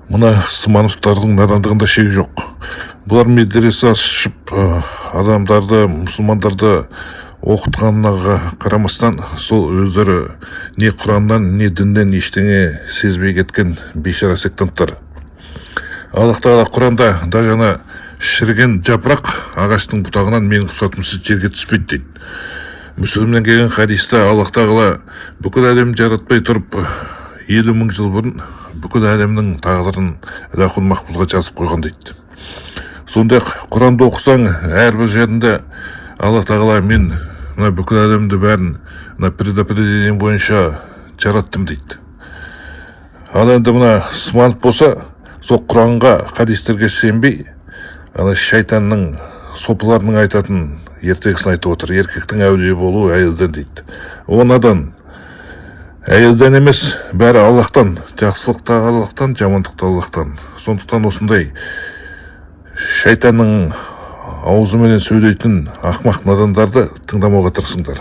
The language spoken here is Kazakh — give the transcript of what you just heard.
Мына Смановтардың надандығында шек жоқ. Бұлар медресе ашып, адамдарды, мұсылмандарды оқытқанына қарамастан, сол өздері не Құраннан, не діннен ештеңе сезбей кеткен бейшара сектанттар. Аллах Тағала Құранда да жаңа шіріген жапырақ ағаштың бұтағынан менің рұқсатымсыз жерге түспейді дейді. Мүсілімнен келген хадисте Аллах Тағала бүкіл әлем жаратпай тұрып, 50 мың жыл бұрын бүкіл әлемнің тағдырын лаухул махфузға жазып қойған дейді. Сондай Құранды оқысаң, әрбір жерінде Аллах Тағала мен мына бүкіл әлемді бәрін мына предопределение бойынша жараттым дейді. Ал енді мына Сманов болса, сол Құранға, хадистерге сенбей, ана шайтанның сопыларының айтатын ертегісін айтып отыр. Еркектің әулие болуы әйелден дейді. О надан, әйелден емес, бәрі Аллахтан, жақсылық та Аллахтан, жамандық та Аллахтан. Сондықтан осындай шайтанның аузыменен сөйлейтін ақымақ надандарды тыңдамауға тырысыңдар.